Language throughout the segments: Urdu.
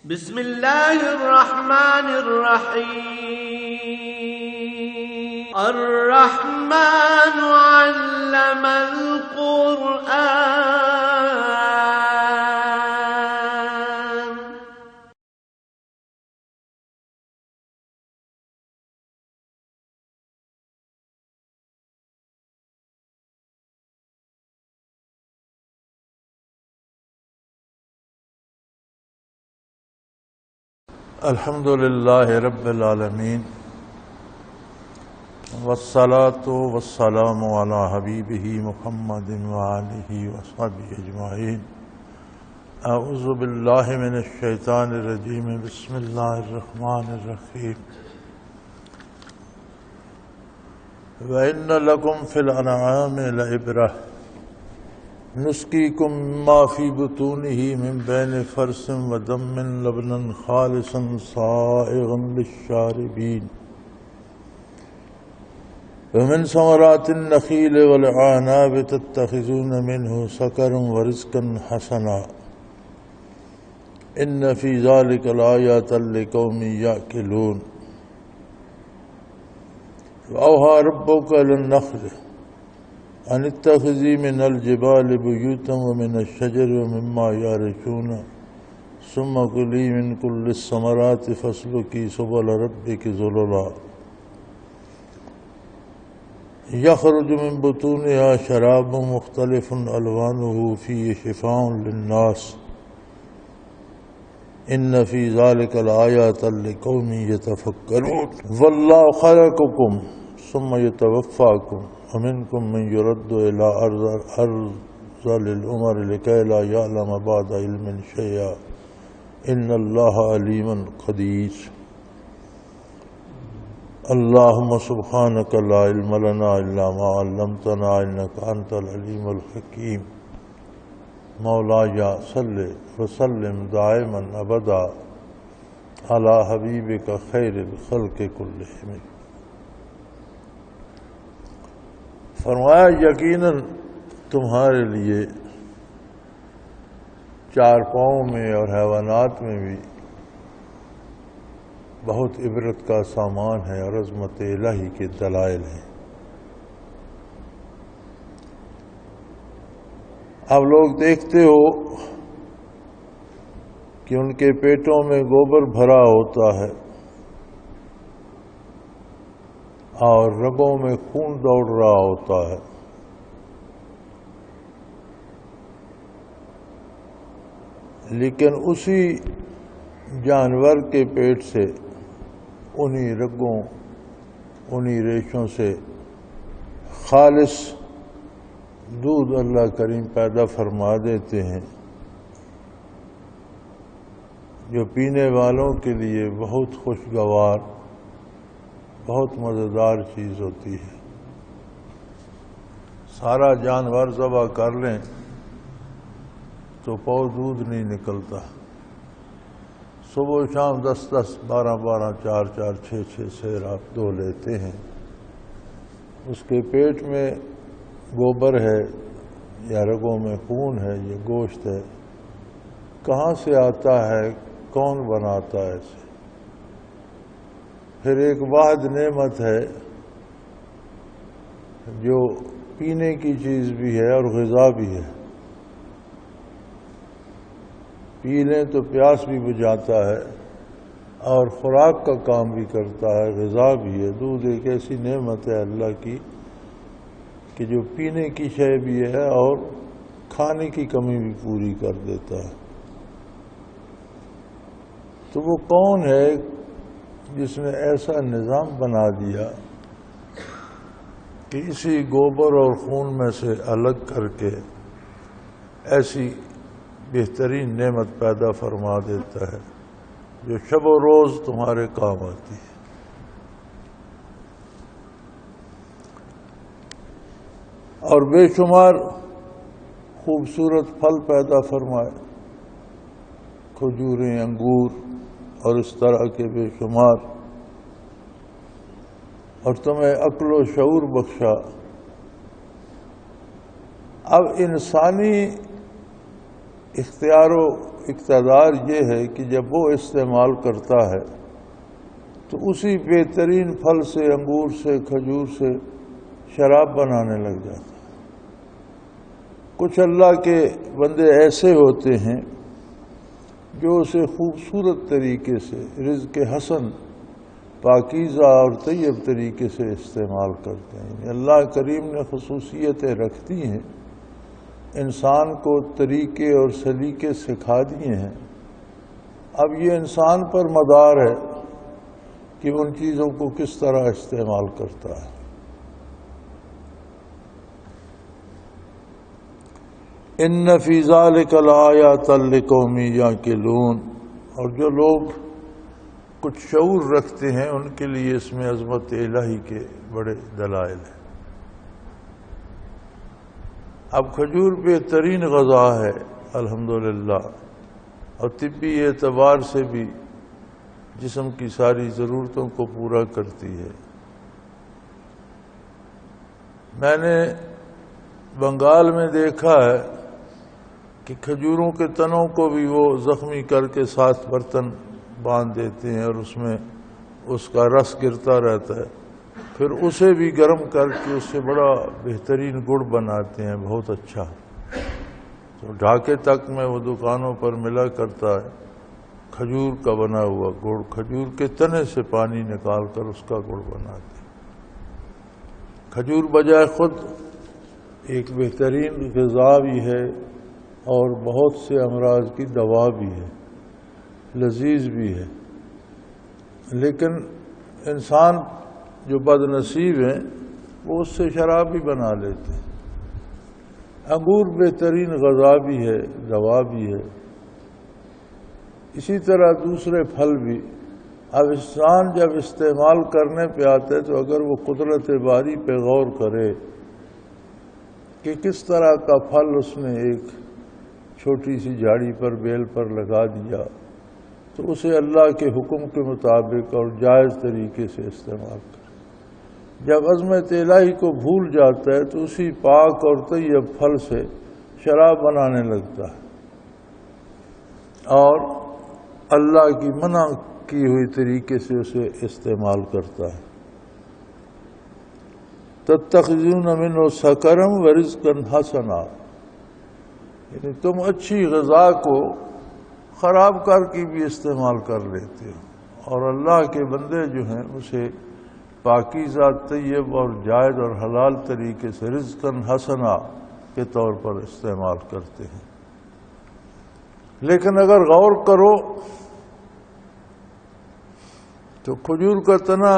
بسم اللہ الرحمن الرحیم الرحمن علم القرآن الحمد للہ رب العالمین والصلاة والسلام علی حبیبہ محمد وآلہ وصحبہ اجمعین۔ اعوذ باللہ من الشیطان الرجیم، بسم اللہ الرحمن الرحیم۔ وَإِنَّ لَكُمْ فِي الْأَنْعَامِ لَعِبْرَةً نسقيكم مما في بطونه من بين فرث ودم لبنا خالصا سائغا للشاربين ومن ثمرات النخيل والأعناب تتخذون منه سكرا ورزقا حسنا إن في ذلك لآيات لقوم يعقلون وأوحى ربك إلى النخل أن اتخذي من الجبال بيوتا ومن الشجر ومما يعرشون ثم كلي من كل الثمرات فاسلكي سبل ربك ذللا يخرج من بطونها شراب مختلف ألوانه فيه شفاء للناس إن في ذلك لآيات لقوم يتفكرون والله خلقكم ثم يتوفاكم ومنكم من يرد إلى أرذل الأمر لكي لا يعلم بعد علم شيئا إن الله عليم قدير اللهم سبحانك لا علم لنا إلا ما علمتنا إنك أنت العليم الحكيم مولاي صل وسلم دائما أبدا على حبيبك خير الخلق كلهم۔ فرمایا یقیناً تمہارے لیے چار پاؤں میں اور حیوانات میں بھی بہت عبرت کا سامان ہے اور عظمت الہی کے دلائل ہیں۔ اب لوگ دیکھتے ہو کہ ان کے پیٹوں میں گوبر بھرا ہوتا ہے اور رگوں میں خون دوڑ رہا ہوتا ہے، لیکن اسی جانور کے پیٹ سے انہی رگوں انہی ریشوں سے خالص دودھ اللہ کریم پیدا فرما دیتے ہیں جو پینے والوں کے لیے بہت خوشگوار بہت مزیدار چیز ہوتی ہے۔ سارا جانور ذبح کر لیں تو پاؤ دودھ نہیں نکلتا، صبح و شام 10-10 12-12 4-4 6-6 سیر آپ دو لیتے ہیں۔ اس کے پیٹ میں گوبر ہے یا رگوں میں خون ہے، یہ گوشت ہے، کہاں سے آتا ہے، کون بناتا ہے اسے؟ پھر ایک واحد نعمت ہے جو پینے کی چیز بھی ہے اور غذا بھی ہے، پی لیں تو پیاس بھی بجھاتا ہے اور خوراک کا کام بھی کرتا ہے، غذا بھی ہے۔ دودھ ایک ایسی نعمت ہے اللہ کی کہ جو پینے کی شے بھی ہے اور کھانے کی کمی بھی پوری کر دیتا ہے۔ تو وہ کون ہے جس نے ایسا نظام بنا دیا کہ اسی گوبر اور خون میں سے الگ کر کے ایسی بہترین نعمت پیدا فرما دیتا ہے جو شب و روز تمہارے کام آتی ہے۔ اور بے شمار خوبصورت پھل پیدا فرمائے، کھجوریں، انگور اور اس طرح کے بے شمار، اور تمہیں عقل و شعور بخشا۔ اب انسانی اختیار و اقتدار یہ ہے کہ جب وہ استعمال کرتا ہے تو اسی بہترین پھل سے، انگور سے، کھجور سے شراب بنانے لگ جاتا ہے۔ کچھ اللہ کے بندے ایسے ہوتے ہیں جو اسے خوبصورت طریقے سے، رزق حسن، پاکیزہ اور طیب طریقے سے استعمال کرتے ہیں۔ اللہ کریم نے خصوصیتیں رکھ دی ہیں، انسان کو طریقے اور سلیقے سکھا دیے ہیں۔ اب یہ انسان پر مدار ہے کہ ان چیزوں کو کس طرح استعمال کرتا ہے۔ ان فی ذلک لآیات لقوم یعقلون، اور جو لوگ کچھ شعور رکھتے ہیں ان کے لیے اس میں عظمت الہی کے بڑے دلائل ہیں۔ اب کھجور بہترین غذا ہے الحمدللہ، اور طبی اعتبار سے بھی جسم کی ساری ضرورتوں کو پورا کرتی ہے۔ میں نے بنگال میں دیکھا ہے کہ کھجوروں کے تنوں کو بھی وہ زخمی کر کے 7 برتن باندھ دیتے ہیں اور اس میں اس کا رس گرتا رہتا ہے، پھر اسے بھی گرم کر کے اس سے بڑا بہترین گڑ بناتے ہیں، بہت اچھا۔ تو ڈھاکے تک میں وہ دکانوں پر ملا کرتا ہے کھجور کا بنا ہوا گڑ، کھجور کے تنے سے پانی نکال کر اس کا گڑ بناتے ہیں۔ کھجور بجائے خود ایک بہترین غذا بھی ہے اور بہت سے امراض کی دوا بھی ہے، لذیذ بھی ہے، لیکن انسان جو بد نصیب ہیں وہ اس سے شراب بھی بنا لیتے ہیں۔ انگور بہترین غذا بھی ہے، دوا بھی ہے، اسی طرح دوسرے پھل بھی۔ اب انسان جب استعمال کرنے پہ آتا ہے تو اگر وہ قدرت باری پہ غور کرے کہ کس طرح کا پھل اس نے ایک چھوٹی سی جھاڑی پر، بیل پر لگا دیا، تو اسے اللہ کے حکم کے مطابق اور جائز طریقے سے استعمال کرے۔ جب عظمت الہی کو بھول جاتا ہے تو اسی پاک اور طیب پھل سے شراب بنانے لگتا ہے اور اللہ کی منع کی ہوئی طریقے سے اسے استعمال کرتا ہے۔ تتخذون منہ سکرا ورزقا حسنا، یعنی تم اچھی غذا کو خراب کر کے بھی استعمال کر لیتے ہو، اور اللہ کے بندے جو ہیں اسے پاکیزہ، طیب اور جائز اور حلال طریقے سے رزقا حسنا کے طور پر استعمال کرتے ہیں۔ لیکن اگر غور کرو تو کھجور کا تنا،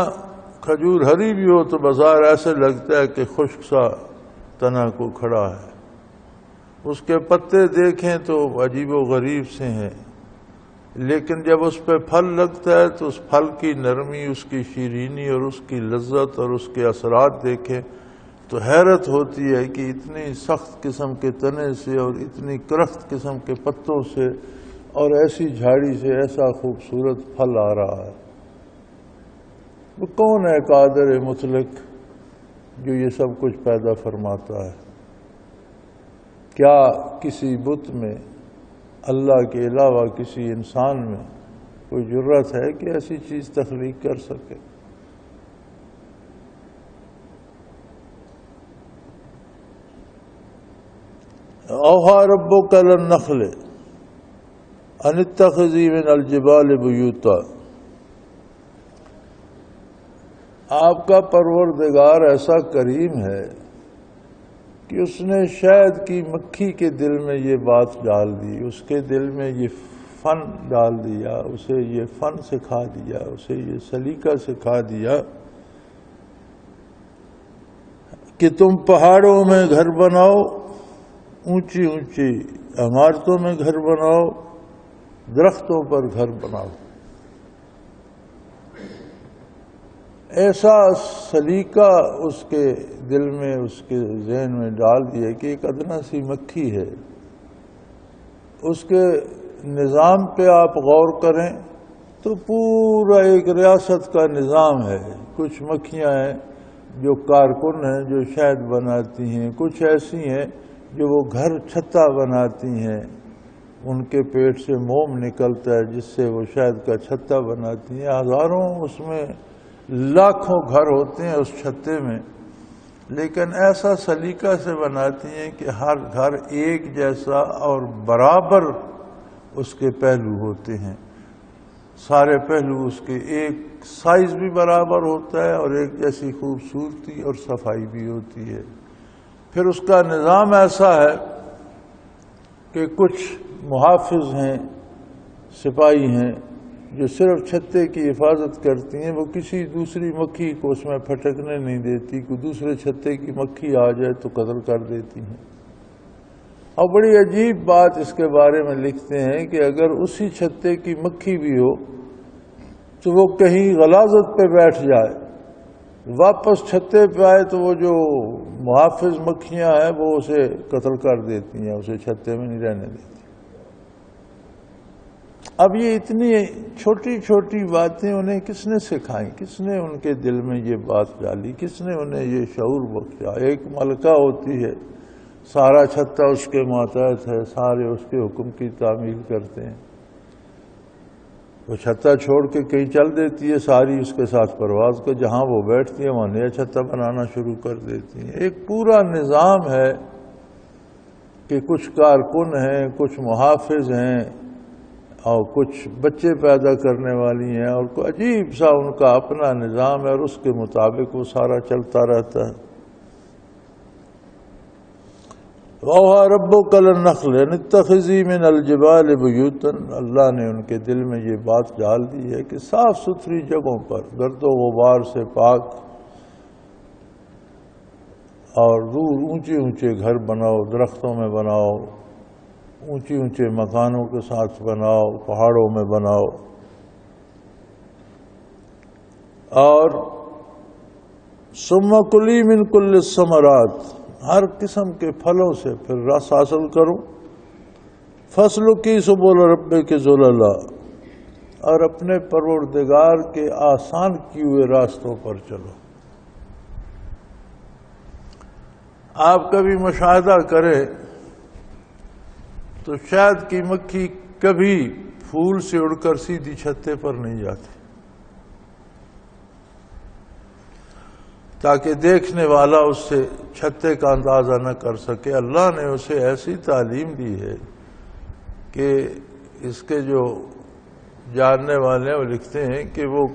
کھجور ہری بھی ہو تو بظاہر ایسے لگتا ہے کہ خشک سا تنا کو کھڑا ہے، اس کے پتے دیکھیں تو عجیب و غریب سے ہیں، لیکن جب اس پہ پھل لگتا ہے تو اس پھل کی نرمی، اس کی شیرینی اور اس کی لذت اور اس کے اثرات دیکھیں تو حیرت ہوتی ہے کہ اتنی سخت قسم کے تنے سے اور اتنی کرخت قسم کے پتوں سے اور ایسی جھاڑی سے ایسا خوبصورت پھل آ رہا ہے۔ وہ کون ہے قادر مطلق جو یہ سب کچھ پیدا فرماتا ہے؟ کیا کسی بت میں، اللہ کے علاوہ کسی انسان میں کوئی جرأت ہے کہ ایسی چیز تخلیق کر سکے؟ اوحی ربک الی النخل ان اتخذی من الجبال بیوتا، آپ کا پروردگار ایسا کریم ہے کہ اس نے شہد کی مکھی کے دل میں یہ بات ڈال دی، اس کے دل میں یہ فن ڈال دیا، اسے یہ فن سکھا دیا، اسے یہ سلیقہ سکھا دیا کہ تم پہاڑوں میں گھر بناؤ، اونچی اونچی عمارتوں میں گھر بناؤ، درختوں پر گھر بناؤ۔ ایسا سلیقہ اس کے دل میں، اس کے ذہن میں ڈال دیا کہ ایک ادنا سی مکھی ہے، اس کے نظام پہ آپ غور کریں تو پورا ایک ریاست کا نظام ہے۔ کچھ مکھیاں ہیں جو کارکن ہیں، جو شہد بناتی ہیں، کچھ ایسی ہیں جو وہ گھر چھتا بناتی ہیں، ان کے پیٹ سے موم نکلتا ہے جس سے وہ شہد کا چھتا بناتی ہیں. ہزاروں اس میں لاکھوں گھر ہوتے ہیں اس چھتے میں، لیکن ایسا سلیقہ سے بناتی ہیں کہ ہر گھر ایک جیسا اور برابر اس کے پہلو ہوتے ہیں. سارے پہلو اس کے ایک سائز بھی برابر ہوتا ہے اور ایک جیسی خوبصورتی اور صفائی بھی ہوتی ہے. پھر اس کا نظام ایسا ہے کہ کچھ محافظ ہیں، سپاہی ہیں جو صرف چھتے کی حفاظت کرتی ہیں. وہ کسی دوسری مکھی کو اس میں پھٹکنے نہیں دیتی. کوئی دوسرے چھتے کی مکھی آ جائے تو قتل کر دیتی ہیں. اور بڑی عجیب بات اس کے بارے میں لکھتے ہیں کہ اگر اسی چھتے کی مکھی بھی ہو تو وہ کہیں غلاظت پہ بیٹھ جائے، واپس چھتے پہ آئے تو وہ جو محافظ مکھیاں ہیں وہ اسے قتل کر دیتی ہیں، اسے چھتے میں نہیں رہنے دیتی. اب یہ اتنی چھوٹی چھوٹی باتیں انہیں کس نے سکھائیں؟ کس نے ان کے دل میں یہ بات ڈالی؟ کس نے انہیں یہ شعور بخشا؟ ایک ملکہ ہوتی ہے، سارا چھتا اس کے ماتحت ہے، سارے اس کے حکم کی تعمیل کرتے ہیں. وہ چھتا چھوڑ کے کہیں چل دیتی ہے، ساری اس کے ساتھ پرواز کر جہاں وہ بیٹھتی ہے وہاں نیا چھتا بنانا شروع کر دیتی ہیں. ایک پورا نظام ہے کہ کچھ کارکن ہیں، کچھ محافظ ہیں اور کچھ بچے پیدا کرنے والی ہیں، اور کوئی عجیب سا ان کا اپنا نظام ہے اور اس کے مطابق وہ سارا چلتا رہتا ہے. وَأَوْحَىٰ رَبُّكَ لِلنَّخْلِ أَنِ اتَّخِذِي مِنَ الْجِبَالِ بُيُوتًا. اللہ نے ان کے دل میں یہ بات ڈال دی ہے کہ صاف ستھری جگہوں پر گرد و غبار سے پاک اور دور اونچے اونچے گھر بناؤ، درختوں میں بناؤ، اونچے اونچے مکانوں کے ساتھ بناؤ، پہاڑوں میں بناؤ. اور ثم کلی من کل الثمرات، ہر قسم کے پھلوں سے پھر رس حاصل کرو. فسلکی سبل ربک ذللا، اور اپنے پروردگار کے آسان کیے ہوئے راستوں پر چلو. آپ کبھی مشاہدہ کریں تو شہد کی مکھی کبھی پھول سے اڑ کر سیدھی چھتے پر نہیں جاتی، تاکہ دیکھنے والا اس سے چھتے کا اندازہ نہ کر سکے. اللہ نے اسے ایسی تعلیم دی ہے کہ اس کے جو جاننے والے ہیں وہ لکھتے ہیں کہ وہ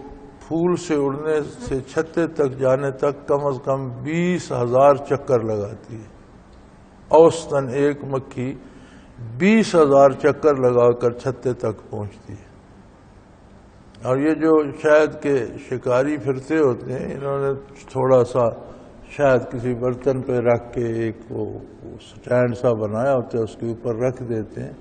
پھول سے اڑنے سے چھتے تک جانے تک کم از کم 20,000 چکر لگاتی ہے. اوسطاً ایک مکھی 20,000 چکر لگا کر چھتے تک پہنچتی ہے. اور یہ جو شہد کے شکاری پھرتے ہوتے ہیں، انہوں نے تھوڑا سا شہد کسی برتن پہ رکھ کے ایک وہ سٹینڈ سا بنایا ہوتا ہے، اس کے اوپر رکھ دیتے ہیں.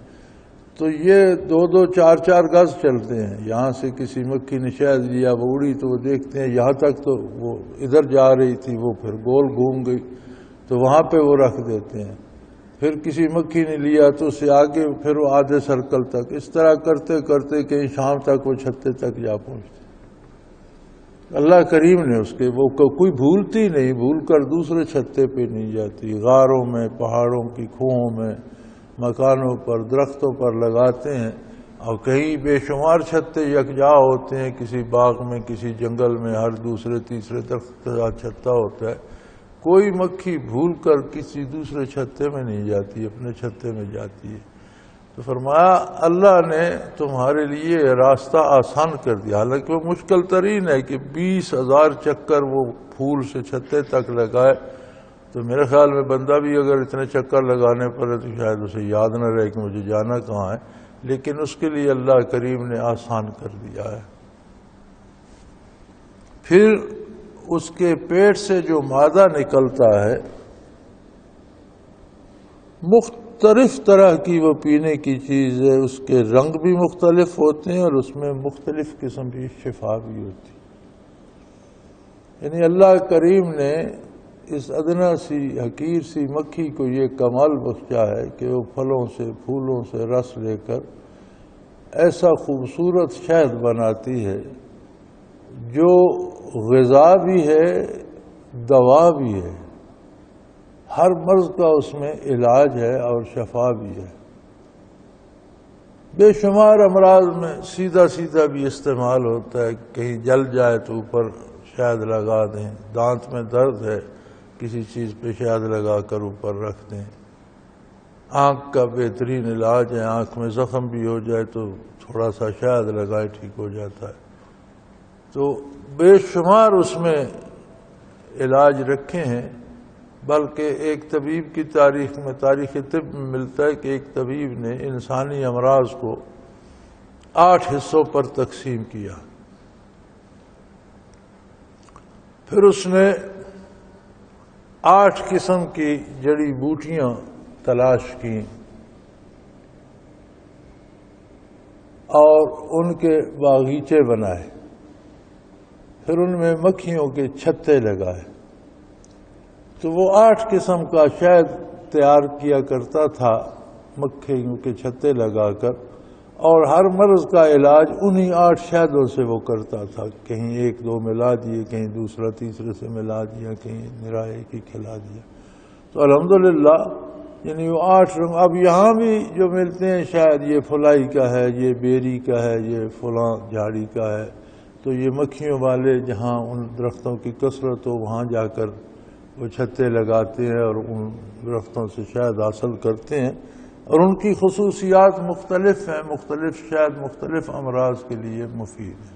تو یہ 2-2 4-4 گز چلتے ہیں. یہاں سے کسی مکھی نے شہد لیا، وہ اڑی تو وہ دیکھتے ہیں یہاں تک تو وہ ادھر جا رہی تھی، وہ پھر گول گھوم گئی تو وہاں پہ وہ رکھ دیتے ہیں. پھر کسی مکھی نے لیا تو اسے آگے پھر وہ آدھے سرکل تک، اس طرح کرتے کرتے کہیں شام تک وہ چھتے تک جا پہنچتے. اللہ کریم نے اس کے وہ کوئی بھولتی نہیں، بھول کر دوسرے چھتے پہ نہیں جاتی. غاروں میں، پہاڑوں کی کھوہوں میں، مکانوں پر، درختوں پر لگاتے ہیں. اور کہیں بے شمار چھتے یکجا ہوتے ہیں، کسی باغ میں، کسی جنگل میں ہر دوسرے تیسرے درخت کا چھتا ہوتا ہے. کوئی مکھی بھول کر کسی دوسرے چھتے میں نہیں جاتی، اپنے چھتے میں جاتی ہے. تو فرمایا اللہ نے تمہارے لیے راستہ آسان کر دیا، حالانکہ وہ مشکل ترین ہے کہ 20,000 چکر وہ پھول سے چھتے تک لگائے. تو میرے خیال میں بندہ بھی اگر اتنے چکر لگانے پڑے تو شاید اسے یاد نہ رہے کہ مجھے جانا کہاں ہے، لیکن اس کے لیے اللہ کریم نے آسان کر دیا ہے. پھر اس کے پیٹ سے جو مادہ نکلتا ہے مختلف طرح کی وہ پینے کی چیز ہے. اس کے رنگ بھی مختلف ہوتے ہیں اور اس میں مختلف قسم کی شفا بھی ہوتی ہے. یعنی اللہ کریم نے اس ادنا سی حقیر سی مکھی کو یہ کمال بخشا ہے کہ وہ پھلوں سے، پھولوں سے رس لے کر ایسا خوبصورت شہد بناتی ہے جو غذا بھی ہے، دوا بھی ہے. ہر مرض کا اس میں علاج ہے اور شفا بھی ہے. بے شمار امراض میں سیدھا سیدھا بھی استعمال ہوتا ہے، کہیں جل جائے تو اوپر شہد لگا دیں، دانت میں درد ہے کسی چیز پہ شہد لگا کر اوپر رکھ دیں، آنکھ کا بہترین علاج ہے، آنکھ میں زخم بھی ہو جائے تو تھوڑا سا شہد لگائے ٹھیک ہو جاتا ہے۔ تو بے شمار اس میں علاج رکھے ہیں، بلکہ ایک طبیب کی تاریخ میں، تاریخ طب میں ملتا ہے کہ ایک طبیب نے انسانی امراض کو 8 حصوں پر تقسیم کیا، پھر اس نے 8 قسم کی جڑی بوٹیاں تلاش کی اور ان کے باغیچے بنائے، پھر ان میں مکھیوں کے چھتے لگائے، تو وہ 8 قسم کا شہد تیار کیا کرتا تھا مکھیوں کے چھتے لگا کر، اور ہر مرض کا علاج انہی 8 شہدوں سے وہ کرتا تھا، کہیں 1-2 ملا دیے، کہیں دوسرا تیسرے سے ملا دیا، کہیں نرائے کی کھلا دیا۔ تو الحمدللہ یعنی وہ 8 رنگ اب یہاں بھی جو ملتے ہیں، شاید یہ فلائی کا ہے، یہ بیری کا ہے، یہ فلاں جھاڑی کا ہے، تو یہ مکھیوں والے جہاں ان درختوں کی کثرت ہو وہاں جا کر وہ چھتے لگاتے ہیں اور ان درختوں سے شہد حاصل کرتے ہیں، اور ان کی خصوصیات مختلف ہیں، مختلف شہد مختلف امراض کے لیے مفید ہے۔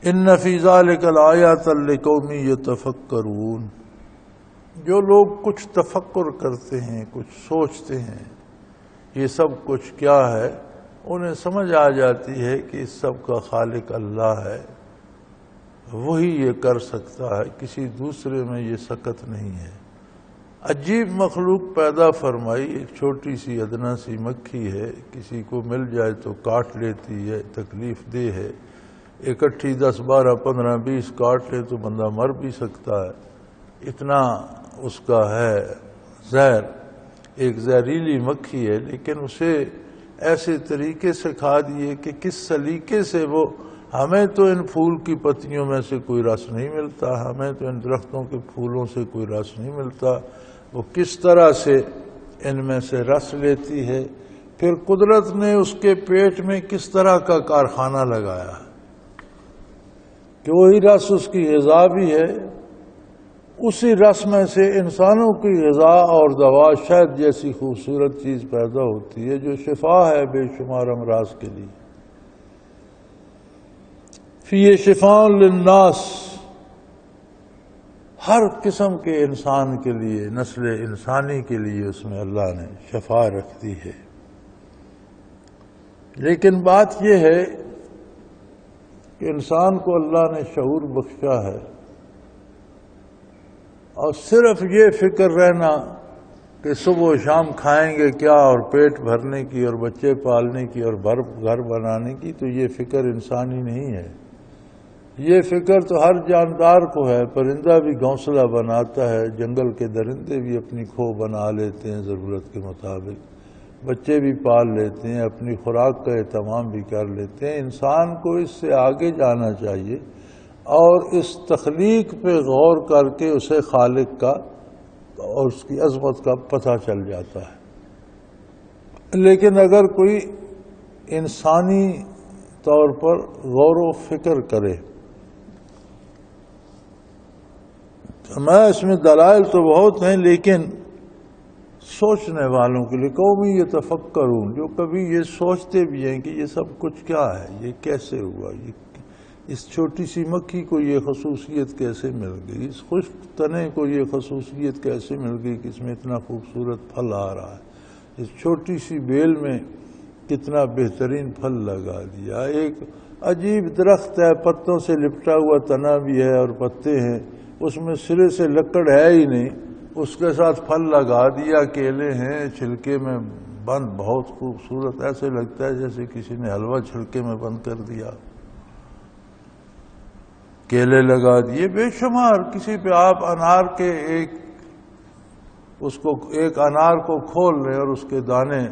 ان فی ذلک لآیات لقوم یتفکرون، جو لوگ کچھ تفکر کرتے ہیں، کچھ سوچتے ہیں یہ سب کچھ کیا ہے، انہیں سمجھ آ جاتی ہے کہ اس سب کا خالق اللہ ہے، وہی یہ کر سکتا ہے، کسی دوسرے میں یہ سکت نہیں ہے۔ عجیب مخلوق پیدا فرمائی، ایک چھوٹی سی ادنا سی مکھی ہے، کسی کو مل جائے تو کاٹ لیتی ہے، تکلیف دہ ہے، اکٹھی 10 12 15 20 کاٹ لے تو بندہ مر بھی سکتا ہے، اتنا اس کا ہے زہر، ایک زہریلی مکھی ہے، لیکن اسے ایسے طریقے سے کھا دیے کہ کس سلیقے سے وہ، ہمیں تو ان پھول کی پتیوں میں سے کوئی رس نہیں ملتا، ہمیں تو ان درختوں کے پھولوں سے کوئی رس نہیں ملتا، وہ کس طرح سے ان میں سے رس لیتی ہے، پھر قدرت نے اس کے پیٹ میں کس طرح کا کارخانہ لگایا کہ وہی رس اس کی غذا بھی ہے، اسی رس میں سے انسانوں کی غذا اور دوا شہد جیسی خوبصورت چیز پیدا ہوتی ہے جو شفا ہے بے شمار امراض کے لیے۔ فی شفاء للناس، ہر قسم کے انسان کے لیے، نسل انسانی کے لیے اس میں اللہ نے شفا رکھ دی ہے۔ لیکن بات یہ ہے کہ انسان کو اللہ نے شعور بخشا ہے، اور صرف یہ فکر رہنا کہ صبح و شام کھائیں گے کیا، اور پیٹ بھرنے کی اور بچے پالنے کی اور گھر بنانے کی، تو یہ فکر انسانی نہیں ہے۔ یہ فکر تو ہر جاندار کو ہے، پرندہ بھی گھونسلہ بناتا ہے، جنگل کے درندے بھی اپنی کھو بنا لیتے ہیں ضرورت کے مطابق، بچے بھی پال لیتے ہیں، اپنی خوراک کا اہتمام بھی کر لیتے ہیں۔ انسان کو اس سے آگے جانا چاہیے اور اس تخلیق پہ غور کر کے اسے خالق کا اور اس کی عظمت کا پتہ چل جاتا ہے۔ لیکن اگر کوئی انسانی طور پر غور و فکر کرے، میں اس میں دلائل تو بہت ہیں، لیکن سوچنے والوں کے لیے، قومی یتفکرون، جو کبھی یہ سوچتے بھی ہیں کہ یہ سب کچھ کیا ہے، یہ کیسے ہوا، اس چھوٹی سی مکھی کو یہ خصوصیت کیسے مل گئی، اس خشک تنے کو یہ خصوصیت کیسے مل گئی کہ اس میں اتنا خوبصورت پھل آ رہا ہے، اس چھوٹی سی بیل میں کتنا بہترین پھل لگا دیا، ایک عجیب درخت ہے، پتوں سے لپٹا ہوا تنا بھی ہے اور پتے ہیں، اس میں سرے سے لکڑ ہے ہی نہیں، اس کے ساتھ پھل لگا دیا، کیلے ہیں چھلکے میں بند، بہت خوبصورت، ایسے لگتا ہے جیسے کسی نے حلوہ چھلکے میں بند کر دیا، کیلے لگا دیے بے شمار۔ کسی پہ آپ انار کے ایک انار کو کھول لیں اور اس کے دانے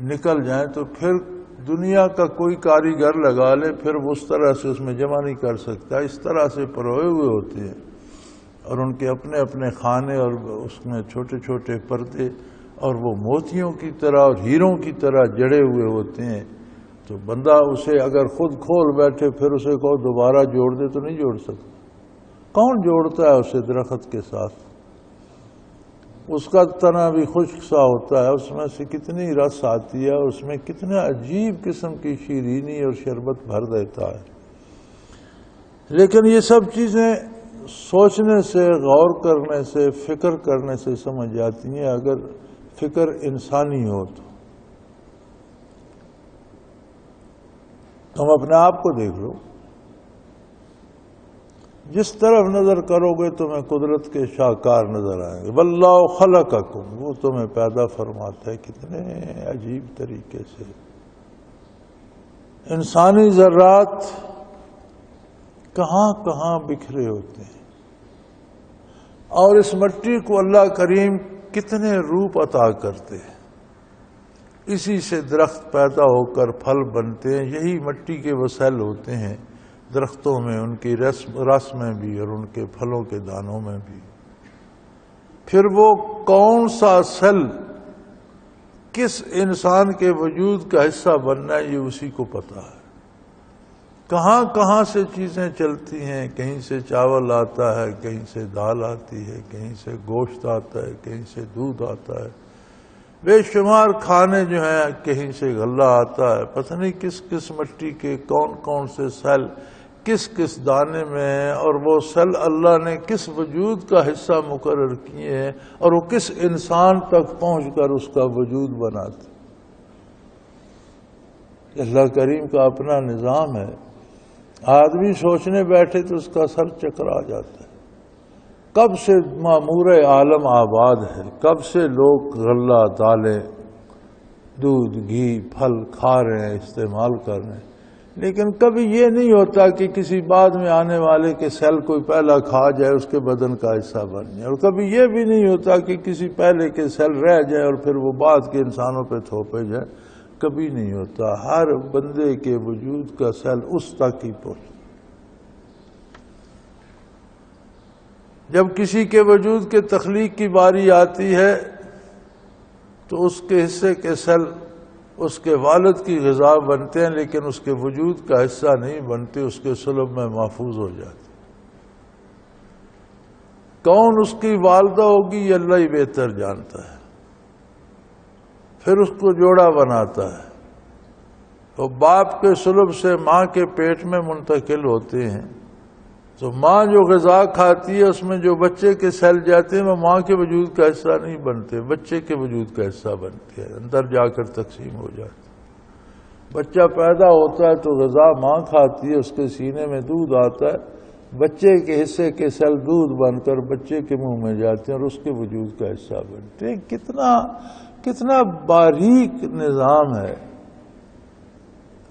نکل جائیں تو پھر دنیا کا کوئی کاریگر لگا لے، پھر اس طرح سے اس میں جمع نہیں کر سکتا، اس طرح سے پروئے ہوئے ہوتے ہیں، اور ان کے اپنے اپنے خانے اور اس میں چھوٹے چھوٹے پردے اور وہ موتیوں کی طرح اور ہیروں کی طرح جڑے ہوئے ہوتے ہیں، تو بندہ اسے اگر خود کھول بیٹھے پھر اسے کہو دوبارہ جوڑ دے تو نہیں جوڑ سکتا۔ کون جوڑتا ہے اسے درخت کے ساتھ؟ اس کا تنا بھی خشک سا ہوتا ہے، اس میں سے کتنی رس آتی ہے، اور اس میں کتنا عجیب قسم کی شیرینی اور شربت بھر دیتا ہے۔ لیکن یہ سب چیزیں سوچنے سے، غور کرنے سے، فکر کرنے سے سمجھ جاتی ہیں، اگر فکر انسانی ہو تو۔ تم اپنے آپ کو دیکھ لو، جس طرف نظر کرو گے تمہیں قدرت کے شاہکار نظر آئیں گے۔ واللہ خلقکم، وہ تمہیں پیدا فرماتا ہے کتنے عجیب طریقے سے۔ انسانی ذرات کہاں کہاں بکھرے ہوتے ہیں، اور اس مٹی کو اللہ کریم کتنے روپ عطا کرتے ہیں۔ اسی سے درخت پیدا ہو کر پھل بنتے ہیں، یہی مٹی کے وسائل ہوتے ہیں درختوں میں، ان کی رس میں بھی اور ان کے پھلوں کے دانوں میں بھی۔ پھر وہ کون سا سیل کس انسان کے وجود کا حصہ بننا ہے یہ اسی کو پتا ہے۔ کہاں کہاں سے چیزیں چلتی ہیں، کہیں سے چاول آتا ہے، کہیں سے دال آتی ہے، کہیں سے گوشت آتا ہے، کہیں سے دودھ آتا ہے، بے شمار کھانے جو ہیں، کہیں سے غلہ آتا ہے، پتہ نہیں کس کس مٹی کے کون کون سے سیل کس کس دانے میں ہیں، اور وہ سیل اللہ نے کس وجود کا حصہ مقرر کیے ہیں، اور وہ کس انسان تک پہنچ کر اس کا وجود بناتے۔ اللہ کریم کا اپنا نظام ہے، آدمی سوچنے بیٹھے تو اس کا سر چکرا جاتا ہے۔ کب سے معمور عالم آباد ہے، کب سے لوگ غلہ، دالیں، دودھ، گھی، پھل کھا رہے ہیں، استعمال کر رہے ہیں، لیکن کبھی یہ نہیں ہوتا کہ کسی بعد میں آنے والے کے سیل کوئی پہلا کھا جائے، اس کے بدن کا حصہ بن جائے، اور کبھی یہ بھی نہیں ہوتا کہ کسی پہلے کے سیل رہ جائے اور پھر وہ بعد کے انسانوں پہ تھوپے جائے، کبھی نہیں ہوتا۔ ہر بندے کے وجود کا سیل اس تک ہی پہنچتا۔ جب کسی کے وجود کے تخلیق کی باری آتی ہے تو اس کے حصے کے سیل اس کے والد کی غذا بنتے ہیں، لیکن اس کے وجود کا حصہ نہیں بنتے، اس کے صلب میں محفوظ ہو جاتے۔ کون اس کی والدہ ہوگی یہ اللہ ہی بہتر جانتا ہے، پھر اس کو جوڑا بناتا ہے۔ وہ باپ کے صلب سے ماں کے پیٹ میں منتقل ہوتے ہیں، تو ماں جو غذا کھاتی ہے اس میں جو بچے کے سیل جاتے ہیں وہ ماں کے وجود کا حصہ نہیں بنتے، بچے کے وجود کا حصہ بنتے ہیں، اندر جا کر تقسیم ہو جاتے۔ بچہ پیدا ہوتا ہے تو غذا ماں کھاتی ہے، اس کے سینے میں دودھ آتا ہے، بچے کے حصے کے سیل دودھ بن کر بچے کے منہ میں جاتے ہیں اور اس کے وجود کا حصہ بنتے ہیں۔ کتنا باریک نظام ہے،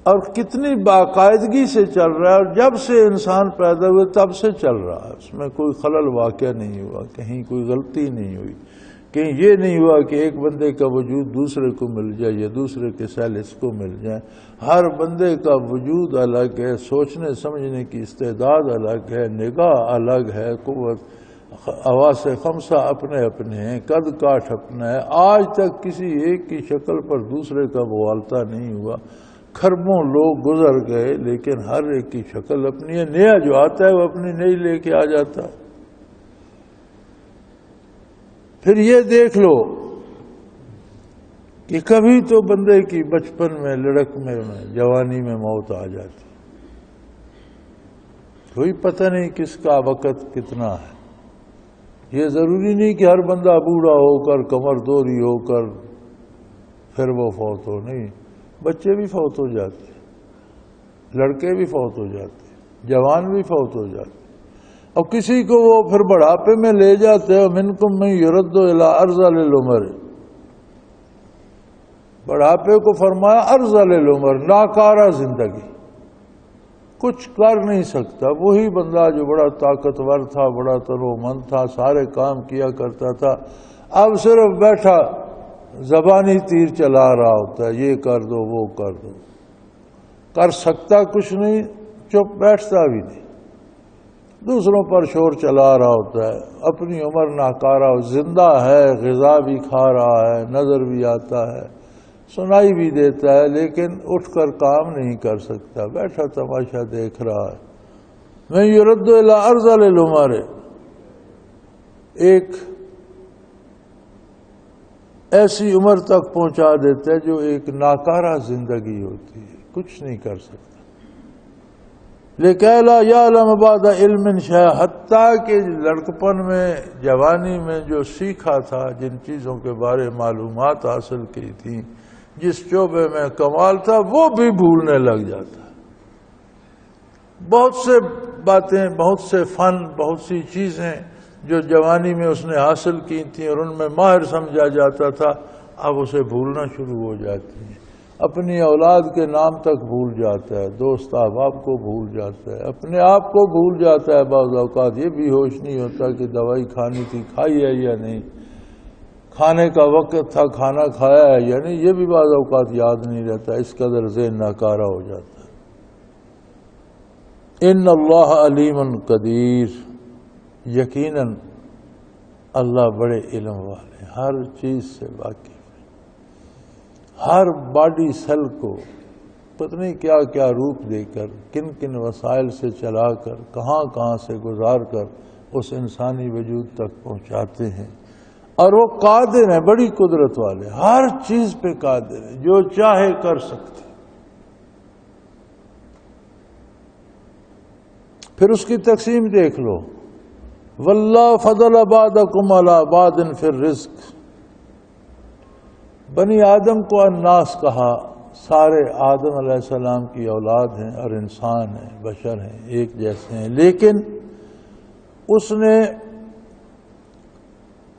اور کتنی باقاعدگی سے چل رہا ہے، اور جب سے انسان پیدا ہوئے تب سے چل رہا ہے، اس میں کوئی خلل واقع نہیں ہوا، کہیں کوئی غلطی نہیں ہوئی، کہیں یہ نہیں ہوا کہ ایک بندے کا وجود دوسرے کو مل جائے یا دوسرے کے سیل اس کو مل جائیں۔ ہر بندے کا وجود الگ ہے، سوچنے سمجھنے کی استعداد الگ ہے، نگاہ الگ ہے، قوت حواس خمسہ اپنے اپنے ہیں، قد کاٹ اپنا ہے۔ آج تک کسی ایک کی شکل پر دوسرے کا موالتہ نہیں ہوا، کھربوں لوگ گزر گئے، لیکن ہر ایک کی شکل اپنی ہے، نیا جو آتا ہے وہ اپنی نئی لے کے آ جاتا ہے۔ پھر یہ دیکھ لو کہ کبھی تو بندے کی بچپن میں، لڑکنے میں، جوانی میں موت آ جاتی، کوئی پتہ نہیں کس کا وقت کتنا ہے۔ یہ ضروری نہیں کہ ہر بندہ بوڑھا ہو کر، کمر دوری ہو کر پھر وہ فوت ہو، نہیں، بچے بھی فوت ہو جاتے، لڑکے بھی فوت ہو جاتے، جوان بھی فوت ہو جاتے، اور کسی کو وہ پھر بڑھاپے میں لے جاتے ہیں۔ منکم من یرد الی ارذل العمر، بڑھاپے کو فرمایا ارذل العمر، ناکارہ زندگی، کچھ کر نہیں سکتا۔ وہی بندہ جو بڑا طاقتور تھا، بڑا تنومند تھا، سارے کام کیا کرتا تھا، اب صرف بیٹھا زبانی تیر چلا رہا ہوتا ہے، یہ کر دو وہ کر دو، کر سکتا کچھ نہیں، چپ بیٹھتا بھی نہیں، دوسروں پر شور چلا رہا ہوتا ہے، اپنی عمر ناکارہ، زندہ ہے، غذا بھی کھا رہا ہے، نظر بھی آتا ہے، سنائی بھی دیتا ہے، لیکن اٹھ کر کام نہیں کر سکتا، بیٹھا تماشا دیکھ رہا ہے۔ میں یرد الی ارذل العمر، ایک ایسی عمر تک پہنچا دیتا ہے جو ایک ناکارہ زندگی ہوتی ہے، کچھ نہیں کر سکتا۔ لِكَيْ لَا يَعْلَمَ بَعْدَ عِلْمٍ شَيْئًا، حتیٰ کہ لڑکپن میں، جوانی میں جو سیکھا تھا، جن چیزوں کے بارے معلومات حاصل کی تھیں، جس شعبے میں کمال تھا، وہ بھی بھولنے لگ جاتا ہے۔ بہت سے باتیں، بہت سے فن، بہت سی چیزیں جو جوانی میں اس نے حاصل کی تھیں اور ان میں ماہر سمجھا جاتا تھا، اب اسے بھولنا شروع ہو جاتی ہیں۔ اپنی اولاد کے نام تک بھول جاتا ہے، دوست احباب کو بھول جاتا ہے، اپنے آپ کو بھول جاتا ہے۔ بعض اوقات یہ بھی ہوش نہیں ہوتا کہ دوائی کھانی تھی، کھائی ہے یا نہیں، کھانے کا وقت تھا، کھانا کھایا ہے یا نہیں، یہ بھی بعض اوقات یاد نہیں رہتا، اس قدر ذہن ناکارہ ہو جاتا ہے۔ ان اللہ علیم قدیر، یقیناً اللہ بڑے علم والے، ہر چیز سے واقف ہے، ہر باڈی سیل کو پتہ نہیں کیا کیا روپ دے کر، کن کن وسائل سے چلا کر، کہاں کہاں سے گزار کر اس انسانی وجود تک پہنچاتے ہیں، اور وہ قادر ہیں، بڑی قدرت والے، ہر چیز پہ قادر ہے، جو چاہے کر سکتے۔ پھر اس کی تقسیم دیکھ لو، واللہ فضل بعضکم علی بعض فی الرزق، بنی آدم کو الناس کہا، سارے آدم علیہ السلام کی اولاد ہیں اور انسان ہیں، بشر ہیں، ایک جیسے ہیں، لیکن اس نے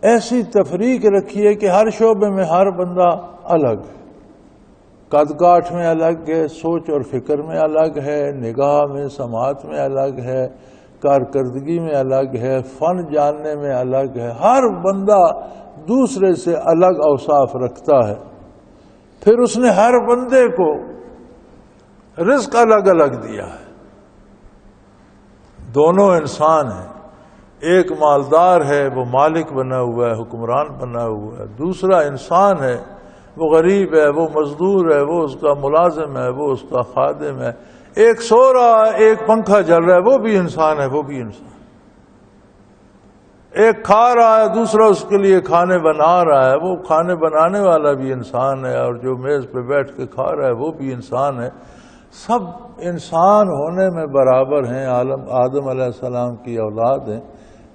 ایسی تفریق رکھی ہے کہ ہر شعبے میں ہر بندہ الگ ہے، قد کاٹ میں الگ ہے، سوچ اور فکر میں الگ ہے، نگاہ میں، سماعت میں الگ ہے، کارکردگی میں الگ ہے، فن جاننے میں الگ ہے، ہر بندہ دوسرے سے الگ اوصاف رکھتا ہے۔ پھر اس نے ہر بندے کو رزق الگ الگ دیا ہے۔ دونوں انسان ہیں، ایک مالدار ہے، وہ مالک بنا ہوا ہے، حکمران بنا ہوا ہے، دوسرا انسان ہے، وہ غریب ہے، وہ مزدور ہے، وہ اس کا ملازم ہے، وہ اس کا خادم ہے، ایک سو رہا ہے، ایک پنکھا چل رہا ہے، وہ بھی انسان ہے، وہ بھی انسان، ایک کھا رہا ہے، دوسرا اس کے لیے کھانے بنا رہا ہے، وہ کھانے بنانے والا بھی انسان ہے، اور جو میز پہ بیٹھ کے کھا رہا ہے وہ بھی انسان ہے۔ سب انسان ہونے میں برابر ہیں، آدم علیہ السلام کی اولاد ہیں،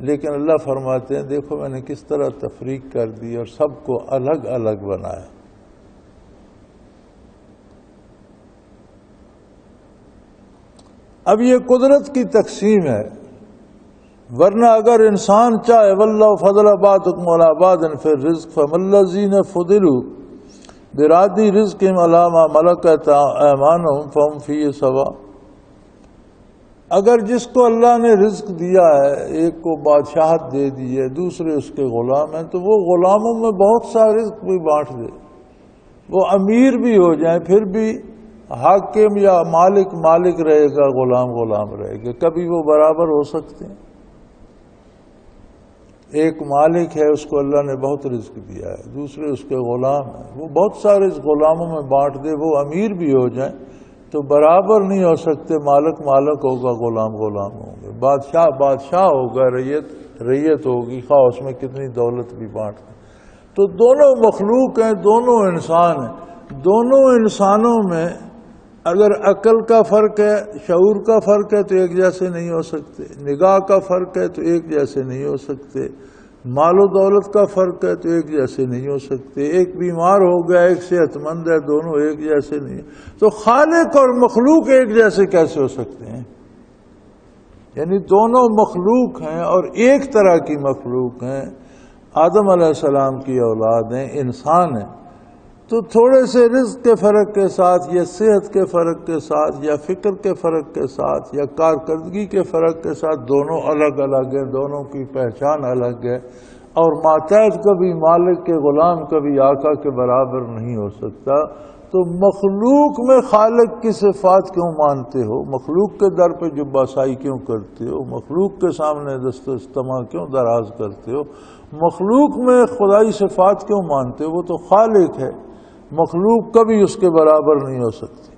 لیکن اللہ فرماتے ہیں دیکھو میں نے کس طرح تفریق کر دی اور سب کو الگ الگ بنایا۔ اب یہ قدرت کی تقسیم ہے، ورنہ اگر انسان چاہے واللہ فضل بعضکم علی بعض فی الرزق فما الذین فضلوا براد رزقہم علی ما ملکت ایمانہم فہم فیہ سواء، اگر جس کو اللہ نے رزق دیا ہے، ایک کو بادشاہت دے دی ہے، دوسرے اس کے غلام ہیں، تو وہ غلاموں میں بہت سا رزق بھی بانٹ دے، وہ امیر بھی ہو جائیں پھر بھی حاکم یا مالک رہے گا، غلام رہے گا، کبھی وہ برابر ہو سکتے ہیں۔ ایک مالک ہے، اس کو اللہ نے بہت رزق دیا ہے، دوسرے اس کے غلام ہیں، وہ بہت سارے اس غلاموں میں بانٹ دے، وہ امیر بھی ہو جائیں تو برابر نہیں ہو سکتے، مالک ہوگا، غلام ہوں گے، بادشاہ ہوگا، ریت ہوگی، خواہ اس میں کتنی دولت بھی بانٹ دیں۔ تو دونوں مخلوق ہیں، دونوں انسان ہیں، دونوں انسانوں میں اگر عقل کا فرق ہے، شعور کا فرق ہے تو ایک جیسے نہیں ہو سکتے، نگاہ کا فرق ہے تو ایک جیسے نہیں ہو سکتے، مال و دولت کا فرق ہے تو ایک جیسے نہیں ہو سکتے، ایک بیمار ہو گیا، ایک صحت مند ہے، دونوں ایک جیسے نہیں، تو خالق اور مخلوق ایک جیسے کیسے ہو سکتے ہیں؟ یعنی دونوں مخلوق ہیں اور ایک طرح کی مخلوق ہیں، آدم علیہ السلام کی اولاد ہیں، انسان ہیں، تو تھوڑے سے رزق کے فرق کے ساتھ یا صحت کے فرق کے ساتھ یا فکر کے فرق کے ساتھ یا کارکردگی کے فرق کے ساتھ دونوں الگ الگ ہیں، دونوں کی پہچان الگ ہے، اور ماتحت کبھی مالک کے غلام کبھی آقا کے برابر نہیں ہو سکتا۔ تو مخلوق میں خالق کی صفات کیوں مانتے ہو؟ مخلوق کے در پہ جبہ سائی کیوں کرتے ہو؟ مخلوق کے سامنے دست استماع کیوں دراز کرتے ہو؟ مخلوق میں خدائی صفات کیوں مانتے ہو؟ وہ تو خالق ہے، مخلوق کبھی اس کے برابر نہیں ہو سکتی۔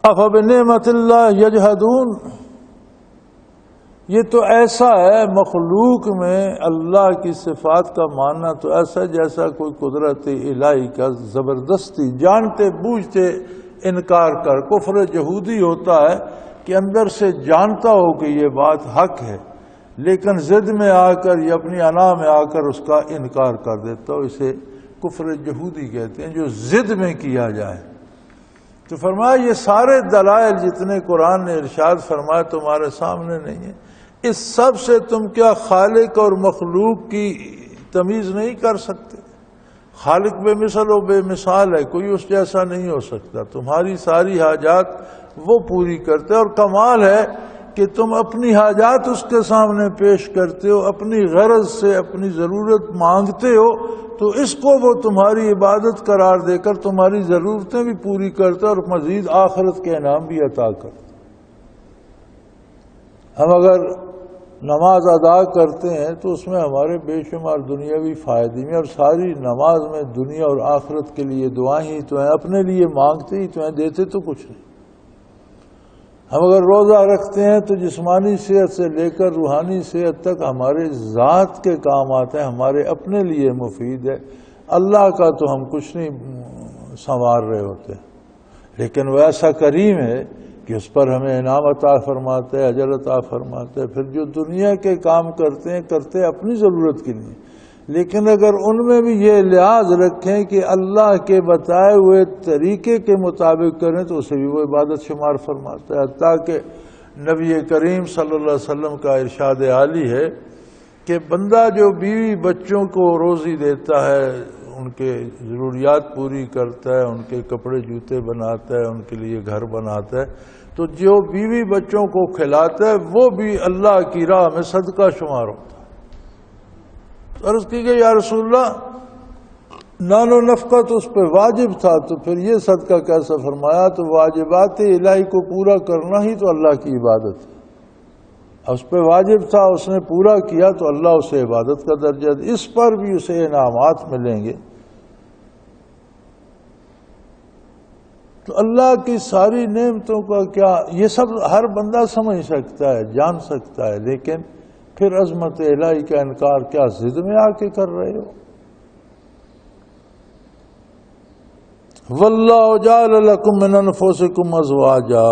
افبنعمت اللہ یجحدون، یہ تو ایسا ہے، مخلوق میں اللہ کی صفات کا ماننا تو ایسا جیسا کوئی قدرت الہی کا زبردستی جانتے بوجھتے انکار کر۔ کفر جہودی ہوتا ہے کہ اندر سے جانتا ہو کہ یہ بات حق ہے، لیکن ضد میں آ کر یا اپنی انا میں آ کر اس کا انکار کر دیتا ہو، اسے کفر جہودی کہتے ہیں، جو ضد میں کیا جائے۔ تو فرمایا یہ سارے دلائل جتنے قرآن نے ارشاد فرمایا تمہارے سامنے نہیں ہیں، اس سب سے تم کیا خالق اور مخلوق کی تمیز نہیں کر سکتے؟ خالق بے مثل و بے مثال ہے، کوئی اس جیسا نہیں ہو سکتا، تمہاری ساری حاجات وہ پوری کرتے، اور کمال ہے کہ تم اپنی حاجات اس کے سامنے پیش کرتے ہو، اپنی غرض سے اپنی ضرورت مانگتے ہو، تو اس کو وہ تمہاری عبادت قرار دے کر تمہاری ضرورتیں بھی پوری کرتا اور مزید آخرت کے انعام بھی عطا کرتا۔ ہم اگر نماز ادا کرتے ہیں تو اس میں ہمارے بے شمار دنیاوی فائدے ہیں، اور ساری نماز میں دنیا اور آخرت کے لیے دعائیں ہی تو ہیں، اپنے لیے مانگتے ہی تو ہیں، دیتے تو کچھ نہیں۔ ہم اگر روزہ رکھتے ہیں تو جسمانی صحت سے لے کر روحانی صحت تک ہمارے ذات کے کام آتے ہیں، ہمارے اپنے لیے مفید ہے، اللہ کا تو ہم کچھ نہیں سنوار رہے ہوتے، لیکن وہ ایسا کریم ہے کہ اس پر ہمیں انعام عطا فرماتے ہیں، اجر عطا فرماتے ہیں۔ پھر جو دنیا کے کام کرتے ہیں کرتے ہیں اپنی ضرورت کے لیے، لیکن اگر ان میں بھی یہ لحاظ رکھیں کہ اللہ کے بتائے ہوئے طریقے کے مطابق کریں تو اسے بھی وہ عبادت شمار فرماتا ہے۔ حتیٰ کہ نبی کریم صلی اللہ علیہ وسلم کا ارشاد عالی ہے کہ بندہ جو بیوی بچوں کو روزی دیتا ہے، ان کے ضروریات پوری کرتا ہے، ان کے کپڑے جوتے بناتا ہے، ان کے لیے گھر بناتا ہے، تو جو بیوی بچوں کو کھلاتا ہے وہ بھی اللہ کی راہ میں صدقہ شمار ہوتا ہے۔ عرض کی گئی یا رسول اللہ نان و نفقہ تو اس پہ واجب تھا، تو پھر یہ صدقہ کیسا فرمایا؟ تو واجبات الہی کو پورا کرنا ہی تو اللہ کی عبادت ہے، اس پہ واجب تھا، اس نے پورا کیا تو اللہ اسے عبادت کا درجہ دے، اس پر بھی اسے انعامات ملیں گے۔ تو اللہ کی ساری نعمتوں کا کیا یہ سب ہر بندہ سمجھ سکتا ہے، جان سکتا ہے، لیکن پھر عظمت الہی کا انکار کیا ضد میں آ کے کر رہے ہو؟ واللہ جعل لکم من انفسکم ازواجا،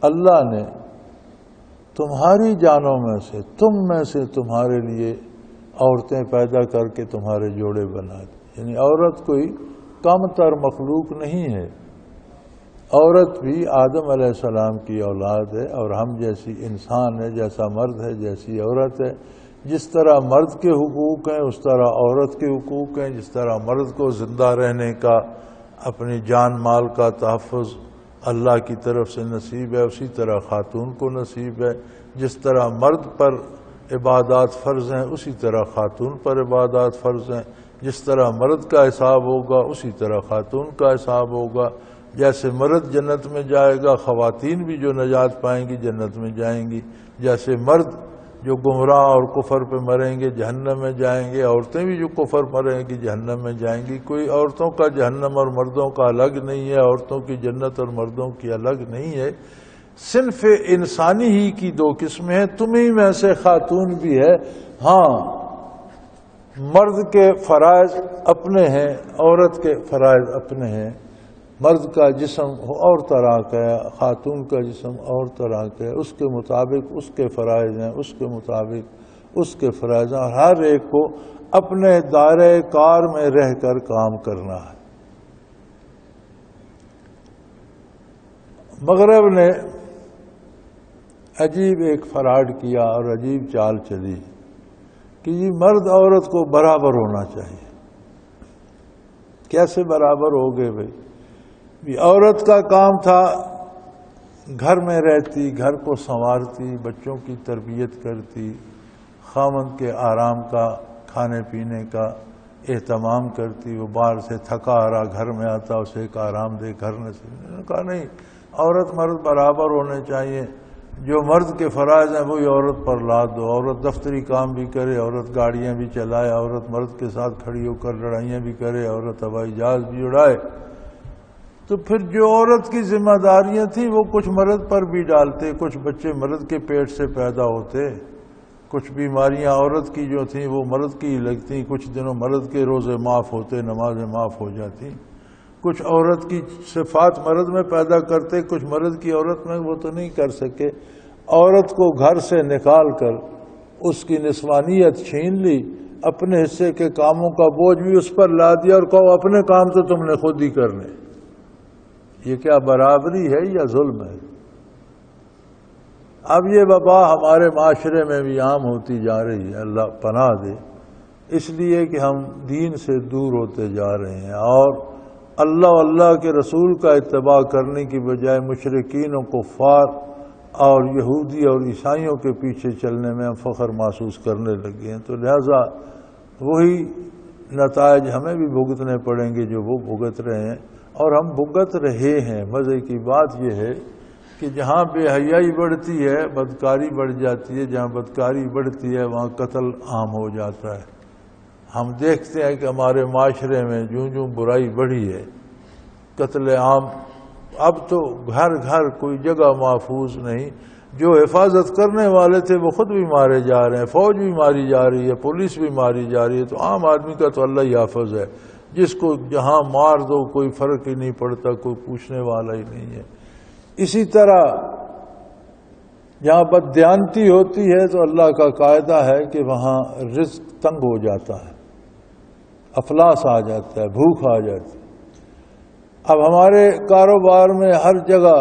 اللہ نے تمہاری جانوں میں سے، تم میں سے تمہارے لیے عورتیں پیدا کر کے تمہارے جوڑے بنا دی، یعنی عورت کوئی کم تر مخلوق نہیں ہے، عورت بھی آدم علیہ السلام کی اولاد ہے، اور ہم جیسی انسان ہے، جیسا مرد ہے جیسی عورت ہے، جس طرح مرد کے حقوق ہیں اس طرح عورت کے حقوق ہیں، جس طرح مرد کو زندہ رہنے کا، اپنی جان مال کا تحفظ اللہ کی طرف سے نصیب ہے، اسی طرح خاتون کو نصیب ہے، جس طرح مرد پر عبادات فرض ہیں اسی طرح خاتون پر عبادات فرض ہیں، جس طرح مرد کا حساب ہوگا اسی طرح خاتون کا حساب ہوگا، جیسے مرد جنت میں جائے گا خواتین بھی جو نجات پائیں گی جنت میں جائیں گی، جیسے مرد جو گمراہ اور کفر پہ مریں گے جہنم میں جائیں گے، عورتیں بھی جو کفر مریں گی جہنم میں جائیں گی۔ کوئی عورتوں کا جہنم اور مردوں کا الگ نہیں ہے، عورتوں کی جنت اور مردوں کی الگ نہیں ہے، صنف انسانی ہی کی دو قسمیں ہیں، تمہیں میں سے خاتون بھی ہے۔ ہاں مرد کے فرائض اپنے ہیں، عورت کے فرائض اپنے ہیں، مرد کا جسم اور طرح کا ہے، خاتون کا جسم اور طرح کا ہے، اس کے مطابق اس کے فرائض ہیں، اس کے مطابق اس کے فرائض ہیں، اور ہر ایک کو اپنے دائرہ کار میں رہ کر کام کرنا ہے۔ مغرب نے عجیب ایک فراڈ کیا اور عجیب چال چلی کہ یہ مرد عورت کو برابر ہونا چاہیے۔ کیسے برابر ہو گئے بھائی؟ عورت کا کام تھا گھر میں رہتی، گھر کو سنوارتی، بچوں کی تربیت کرتی، خاوند کے آرام کا، کھانے پینے کا، اہتمام کرتی، وہ باہر سے تھکا رہا گھر میں آتا، اسے ایک آرام دہ گھر نصیب۔ انہوں نے کہا نہیں، عورت مرد برابر ہونے چاہیے، جو مرد کے فرائض ہیں وہی عورت پر لاد دو، عورت دفتری کام بھی کرے، عورت گاڑیاں بھی چلائے، عورت مرد کے ساتھ کھڑی ہو کر لڑائیاں بھی کرے، عورت ہوائی جہاز بھی اڑائے۔ تو پھر جو عورت کی ذمہ داریاں تھیں وہ کچھ مرد پر بھی ڈالتے، کچھ بچے مرد کے پیٹ سے پیدا ہوتے، کچھ بیماریاں عورت کی جو تھیں وہ مرد کی لگتیں، کچھ دنوں مرد کے روزے معاف ہوتے، نمازیں معاف ہو جاتی، کچھ عورت کی صفات مرد میں پیدا کرتے، کچھ مرد کی عورت میں، وہ تو نہیں کر سکے۔ عورت کو گھر سے نکال کر اس کی نسوانیت چھین لی، اپنے حصے کے کاموں کا بوجھ بھی اس پر لا دیا اور کہو اپنے کام تو تم نے خود ہی کرنے۔ یہ کیا برابری ہے یا ظلم ہے؟ اب یہ وبا ہمارے معاشرے میں بھی عام ہوتی جا رہی ہے، اللہ پناہ دے، اس لیے کہ ہم دین سے دور ہوتے جا رہے ہیں اور اللہ کے رسول کا اتباع کرنے کی بجائے مشرکین و کفار اور یہودی اور عیسائیوں کے پیچھے چلنے میں ہم فخر محسوس کرنے لگے ہیں، تو لہذا وہی نتائج ہمیں بھی بھگتنے پڑیں گے جو وہ بھگت رہے ہیں، اور ہم بھگت رہے ہیں۔ مزے کی بات یہ ہے کہ جہاں بے حیائی بڑھتی ہے بدکاری بڑھ جاتی ہے، جہاں بدکاری بڑھتی ہے وہاں قتل عام ہو جاتا ہے۔ ہم دیکھتے ہیں کہ ہمارے معاشرے میں جوں برائی بڑھی ہے، قتل عام، اب تو گھر گھر کوئی جگہ محفوظ نہیں، جو حفاظت کرنے والے تھے وہ خود بھی مارے جا رہے ہیں، فوج بھی ماری جا رہی ہے، پولیس بھی ماری جا رہی ہے، تو عام آدمی کا تو اللہ ہی حافظ ہے، جس کو جہاں مار دو کوئی فرق ہی نہیں پڑتا، کوئی پوچھنے والا ہی نہیں ہے۔ اسی طرح جہاں بددیانتی ہوتی ہے تو اللہ کا قاعدہ ہے کہ وہاں رزق تنگ ہو جاتا ہے، افلاس آ جاتا ہے، بھوک آ جاتی ہے۔ اب ہمارے کاروبار میں ہر جگہ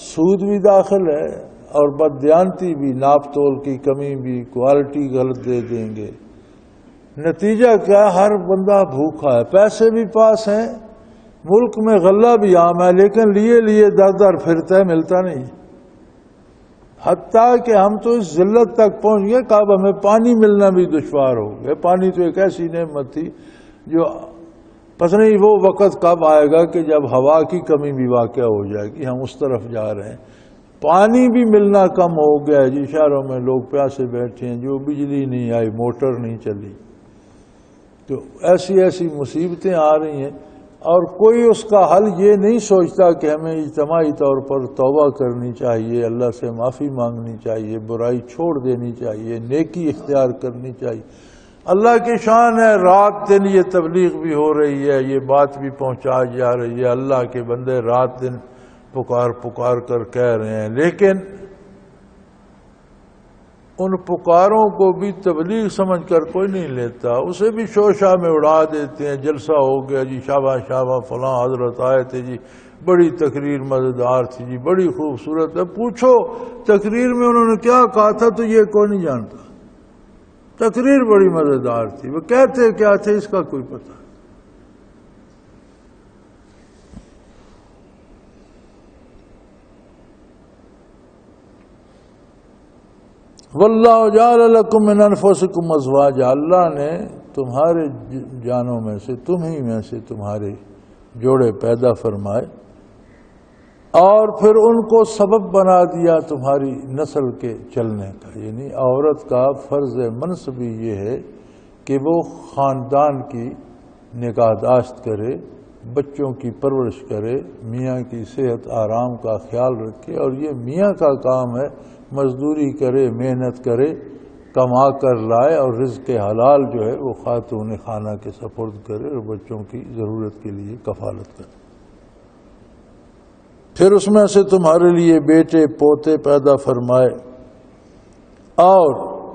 سود بھی داخل ہے اور بددیانتی بھی، ناپ تول کی کمی بھی، کوالٹی غلط دے دیں گے، نتیجہ کیا؟ ہر بندہ بھوکا ہے، پیسے بھی پاس ہیں، ملک میں غلہ بھی عام ہے، لیکن لیے در در پھرتا ہے، ملتا نہیں۔ حتیٰ کہ ہم تو اس ذلت تک پہنچ گئے کہ اب ہمیں پانی ملنا بھی دشوار ہو گیا۔ پانی تو ایک ایسی نعمت تھی جو پتہ نہیں وہ وقت کب آئے گا کہ جب ہوا کی کمی بھی واقع ہو جائے گی، ہم اس طرف جا رہے ہیں۔ پانی بھی ملنا کم ہو گیا ہے جی، شہروں میں لوگ پیاسے بیٹھے ہیں، جو بجلی نہیں آئی، موٹر نہیں چلی، تو ایسی مصیبتیں آ رہی ہیں، اور کوئی اس کا حل یہ نہیں سوچتا کہ ہمیں اجتماعی طور پر توبہ کرنی چاہیے، اللہ سے معافی مانگنی چاہیے، برائی چھوڑ دینی چاہیے، نیکی اختیار کرنی چاہیے۔ اللہ کی شان ہے، رات دن یہ تبلیغ بھی ہو رہی ہے، یہ بات بھی پہنچائی جا رہی ہے، اللہ کے بندے رات دن پکار کر کہہ رہے ہیں، لیکن ان پکاروں کو بھی تبلیغ سمجھ کر کوئی نہیں لیتا، اسے بھی شوشہ میں اڑا دیتے ہیں۔ جلسہ ہو گیا جی، شابہ فلاں حضرت آئے تھے جی، بڑی تقریر مزیدار تھی جی، بڑی خوبصورت ہے۔ پوچھو تقریر میں انہوں نے کیا کہا تھا تو یہ کوئی نہیں جانتا، تقریر بڑی مزیدار تھی، وہ کہتے کیا تھے اس کا کوئی پتہ۔ واللہ جعل لکم من انفسکم ازواجا، اللہ نے تمہارے جانوں میں سے، تمہیں میں سے تمہارے جوڑے پیدا فرمائے اور پھر ان کو سبب بنا دیا تمہاری نسل کے چلنے کا۔ یعنی عورت کا فرض منصب یہ ہے کہ وہ خاندان کی نگہداشت کرے، بچوں کی پرورش کرے، میاں کی صحت آرام کا خیال رکھے، اور یہ میاں کا کام ہے، مزدوری کرے، محنت کرے، کما کر لائے، اور رزق حلال جو ہے وہ خاتون خانہ کے سپرد کرے اور بچوں کی ضرورت کے لیے کفالت کرے۔ پھر اس میں سے تمہارے لیے بیٹے پوتے پیدا فرمائے، اور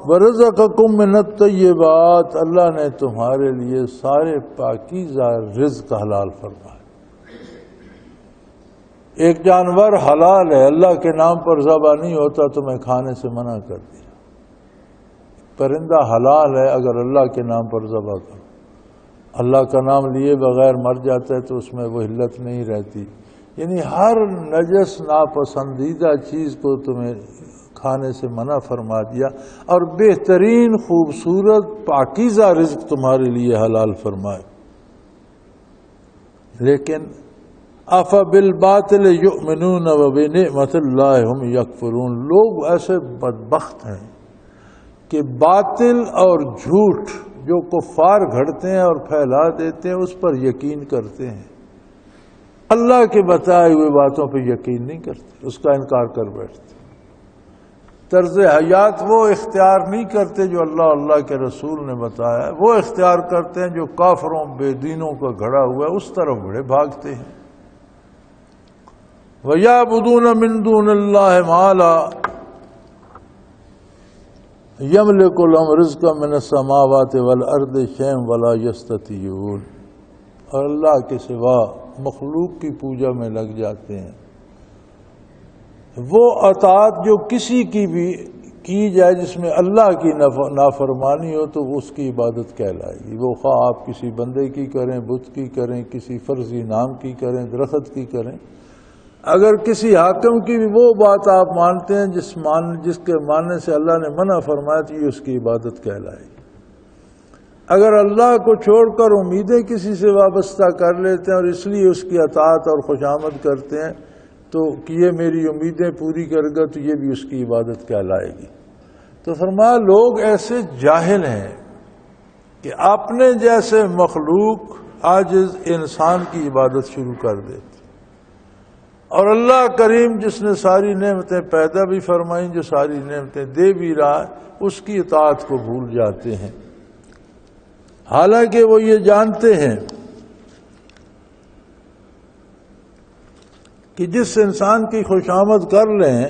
وَرَزَقَكُم مِّنَ الطَّيِّبَاتِ، اللہ نے تمہارے لیے سارے پاکیزہ رزق حلال فرمائے۔ ایک جانور حلال ہے، اللہ کے نام پر ذبح نہیں ہوتا، تمہیں کھانے سے منع کر دیا۔ پرندہ حلال ہے اگر اللہ کے نام پر ذبح کرو، اللہ کا نام لیے بغیر مر جاتا ہے تو اس میں وہ علت نہیں رہتی۔ یعنی ہر نجس ناپسندیدہ چیز کو تمہیں کھانے سے منع فرما دیا، اور بہترین خوبصورت پاکیزہ رزق تمہارے لیے حلال فرمائے۔ لیکن افبالباطل یؤمنون وبنعمت اللہ ہم یکفرون، لوگ ایسے بدبخت ہیں کہ باطل اور جھوٹ جو کفار گھڑتے ہیں اور پھیلا دیتے ہیں اس پر یقین کرتے ہیں، اللہ کے بتائے ہوئے باتوں پہ یقین نہیں کرتے، اس کا انکار کر بیٹھتے۔ طرز حیات وہ اختیار نہیں کرتے جو اللہ کے رسول نے بتایا ہے، وہ اختیار کرتے ہیں جو کافروں بے دینوں کا گھڑا ہوا ہے، اس طرف بڑے بھاگتے ہیں۔ وَيَعْبُدُونَ مِن دُونِ اللَّهِ مَا لَا يَمْلِكُ لَهُمْ رِزْقًا مِنَ السَّمَاوَاتِ وَالْأَرْضِ شَيْئًا وَلَا يَسْتَطِيعُونَ، اور اللہ کے سوا مخلوق کی پوجا میں لگ جاتے ہیں۔ وہ اطاعت جو کسی کی بھی کی جائے جس میں اللہ کی نافرمانی ہو تو اس کی عبادت کہلائے گی، وہ خواہ آپ کسی بندے کی کریں، بت کی کریں، کسی فرضی نام کی کریں، درخت کی کریں۔ اگر کسی حاکم کی بھی وہ بات آپ مانتے ہیں جس کے ماننے سے اللہ نے منع فرمایا تو یہ اس کی عبادت کہلائے گی۔ اگر اللہ کو چھوڑ کر امیدیں کسی سے وابستہ کر لیتے ہیں اور اس لیے اس کی اطاعت اور خوشامد کرتے ہیں تو کہ یہ میری امیدیں پوری کرے گا تو یہ بھی اس کی عبادت کہلائے گی۔ تو فرمایا لوگ ایسے جاہل ہیں کہ اپنے جیسے مخلوق عاجز انسان کی عبادت شروع کر دیتے، اور اللہ کریم جس نے ساری نعمتیں پیدا بھی فرمائیں، جو ساری نعمتیں دے بھی رہا ہے، اس کی اطاعت کو بھول جاتے ہیں، حالانکہ وہ یہ جانتے ہیں کہ جس انسان کی خوشامد کر لیں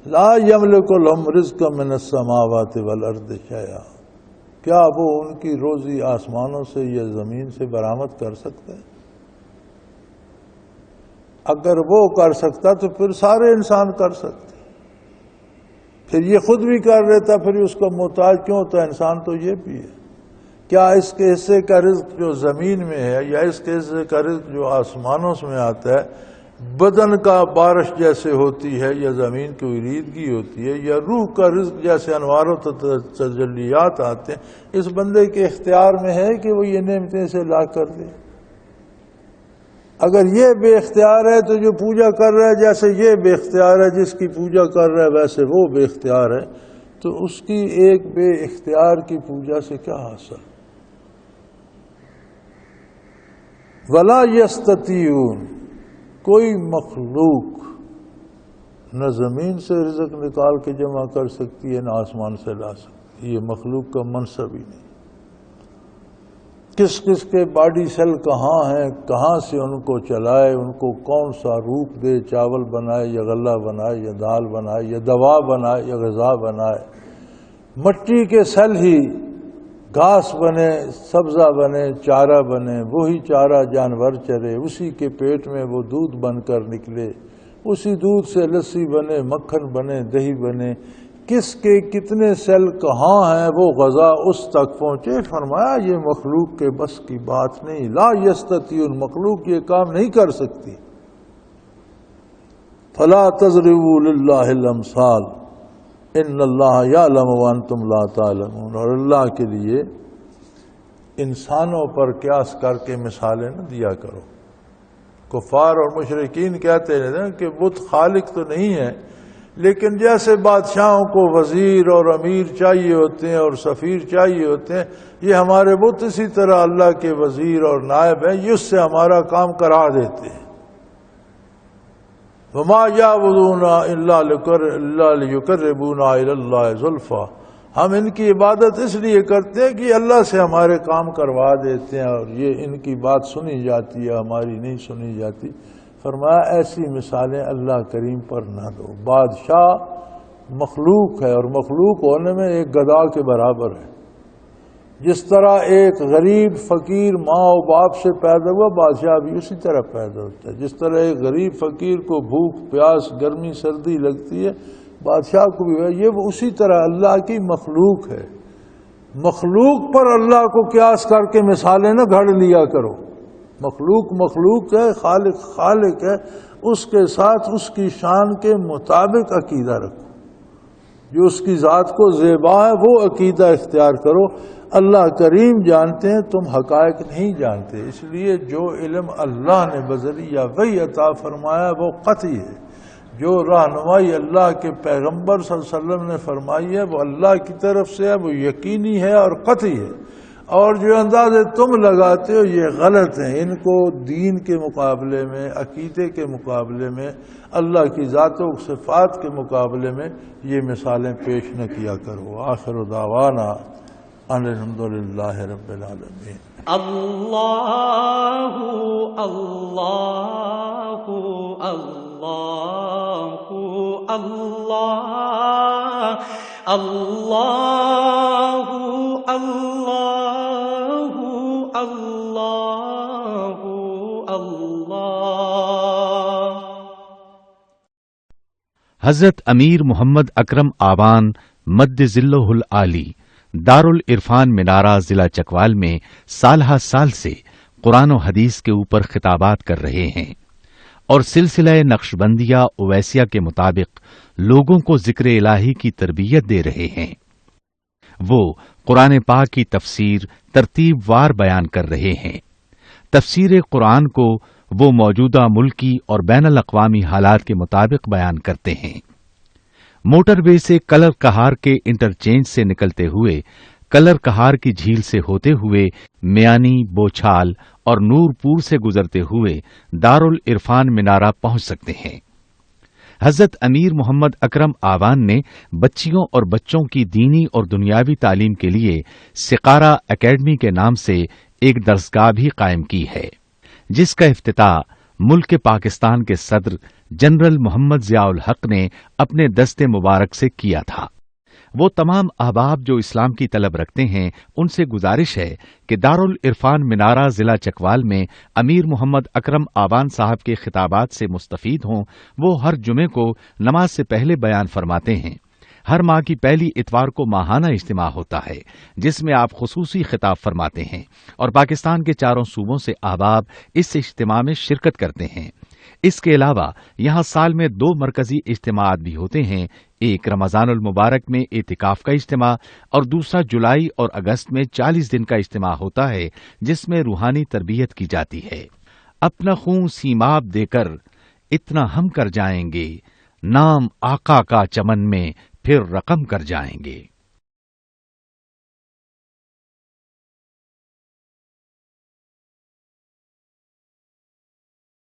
لا یملک لہم رزقا من السماوات والارض شیئا، کیا وہ ان کی روزی آسمانوں سے یا زمین سے برآمد کر سکتے ہیں؟ اگر وہ کر سکتا تو پھر سارے انسان کر سکتے، پھر یہ خود بھی کر لیتا، پھر اس کا محتاج کیوں ہوتا؟ انسان تو یہ بھی ہے۔ کیا اس کے حصے کا رزق جو زمین میں ہے یا اس کے حصے کا رزق جو آسمانوں میں آتا ہے بدن کا بارش جیسے ہوتی ہے یا زمین کی اریدگی ہوتی ہے یا روح کا رزق جیسے انوار و تجلیات آتے ہیں، اس بندے کے اختیار میں ہے کہ وہ یہ نعمتیں سے لا کر دے؟ اگر یہ بے اختیار ہے تو جو پوجا کر رہا ہے جیسے یہ بے اختیار ہے، جس کی پوجا کر رہا ہے ویسے وہ بے اختیار ہے، تو اس کی ایک بے اختیار کی پوجا سے کیا حاصل؟ وَلَا يَسْتَطِيعُونَ، کوئی مخلوق نہ زمین سے رزق نکال کے جمع کر سکتی ہے نہ آسمان سے لا سکتی، یہ مخلوق کا منصب ہی نہیں۔ کس کس کے باڈی سیل کہاں ہیں، کہاں سے ان کو چلائے، ان کو کون سا روپ دے، چاول بنائے یا غلہ بنائے یا دال بنائے یا دوا بنائے یا غذا بنائے، مٹی کے سیل ہی گھاس بنے، سبزہ بنے، چارہ بنے، وہی چارہ جانور چرے، اسی کے پیٹ میں وہ دودھ بن کر نکلے، اسی دودھ سے لسی بنے، مکھن بنے، دہی بنے، کس کے کتنے سیل کہاں ہیں وہ غذا اس تک پہنچے۔ فرمایا یہ مخلوق کے بس کی بات نہیں، لا یستطیعون، مخلوق یہ کام نہیں کر سکتی۔ فلا تضربوا للہ الامثال ان اللہ یعلم وانتم لا تعلمون، اور اللہ کے لیے انسانوں پر قیاس کر کے مثالیں نہ دیا کرو۔ کفار اور مشرکین کہتے ہیں کہ بت خالق تو نہیں ہے، لیکن جیسے بادشاہوں کو وزیر اور امیر چاہیے ہوتے ہیں اور سفیر چاہیے ہوتے ہیں، یہ ہمارے بت اسی طرح اللہ کے وزیر اور نائب ہیں، یہ اس سے ہمارا کام کرا دیتے ہیں۔ وَمَا يَعْبُدُونَ إِلَّا لِيُقَرِّبُونَا إِلَى اللَّهِ زُلْفَىٰ، ہم ان کی عبادت اس لیے کرتے ہیں کہ اللہ سے ہمارے کام کروا دیتے ہیں، اور یہ ان کی بات سنی جاتی ہے، ہماری نہیں سنی جاتی۔ فرمایا ایسی مثالیں اللہ کریم پر نہ دو۔ بادشاہ مخلوق ہے اور مخلوق ہونے میں ایک گدھا کے برابر ہے۔ جس طرح ایک غریب فقیر ماں و باپ سے پیدا ہوا، بادشاہ بھی اسی طرح پیدا ہوتا ہے۔ جس طرح ایک غریب فقیر کو بھوک پیاس گرمی سردی لگتی ہے، بادشاہ کو بھی ہے، یہ اسی طرح اللہ کی مخلوق ہے۔ مخلوق پر اللہ کو قیاس کر کے مثالیں نہ گھڑ لیا کرو۔ مخلوق مخلوق ہے، خالق خالق ہے، اس کے ساتھ اس کی شان کے مطابق عقیدہ رکھو، جو اس کی ذات کو زیبا ہے وہ عقیدہ اختیار کرو۔ اللہ کریم جانتے ہیں، تم حقائق نہیں جانتے، اس لیے جو علم اللہ نے بذریعہ وحی عطا فرمایا وہ قطعی ہے، جو رہنمائی اللہ کے پیغمبر صلی اللہ علیہ وسلم نے فرمائی ہے وہ اللہ کی طرف سے ہے، وہ یقینی ہے اور قطعی ہے، اور جو اندازے تم لگاتے ہو یہ غلط ہیں، ان کو دین کے مقابلے میں، عقیدے کے مقابلے میں، اللہ کی ذات و صفات کے مقابلے میں یہ مثالیں پیش نہ کیا کرو۔ آخر دعوانا ان الحمدللہ رب العالمین۔ اللہ اللہ اللہ اللہ اللہ اللہ اللہ اللہ۔ حضرت امیر محمد اکرم آوان مد ذلہ العالی دارالعرفان منارہ ضلع چکوال میں سالہ سال سے قرآن و حدیث کے اوپر خطابات کر رہے ہیں اور سلسلہ نقشبندیہ اویسیہ کے مطابق لوگوں کو ذکر الہی کی تربیت دے رہے ہیں۔ وہ قرآن پاک کی تفسیر ترتیب وار بیان کر رہے ہیں۔ تفسیر قرآن کو وہ موجودہ ملکی اور بین الاقوامی حالات کے مطابق بیان کرتے ہیں۔ موٹر وے سے کلر کہار کے انٹرچینج سے نکلتے ہوئے، کلر کہار کی جھیل سے ہوتے ہوئے، میانی، بوچھال اور نور پور سے گزرتے ہوئے دارالعرفان منارہ پہنچ سکتے ہیں۔ حضرت امیر محمد اکرم آوان نے بچیوں اور بچوں کی دینی اور دنیاوی تعلیم کے لیے سقارہ اکیڈمی کے نام سے ایک درسگاہ بھی قائم کی ہے، جس کا افتتاح ملک پاکستان کے صدر جنرل محمد ضیاء الحق نے اپنے دست مبارک سے کیا تھا۔ وہ تمام احباب جو اسلام کی طلب رکھتے ہیں ان سے گزارش ہے کہ دارالعرفان منارہ ضلع چکوال میں امیر محمد اکرم آوان صاحب کے خطابات سے مستفید ہوں۔ وہ ہر جمعے کو نماز سے پہلے بیان فرماتے ہیں۔ ہر ماہ کی پہلی اتوار کو ماہانہ اجتماع ہوتا ہے جس میں آپ خصوصی خطاب فرماتے ہیں اور پاکستان کے چاروں صوبوں سے احباب اس اجتماع میں شرکت کرتے ہیں۔ اس کے علاوہ یہاں سال میں 2 مرکزی اجتماعات بھی ہوتے ہیں، ایک رمضان المبارک میں اعتکاف کا اجتماع اور دوسرا جولائی اور اگست میں 40 دن کا اجتماع ہوتا ہے جس میں روحانی تربیت کی جاتی ہے۔ اپنا خون سیماب دے کر اتنا ہم کر جائیں گے، نام آقا کا چمن میں پھر رقم کر جائیں گے۔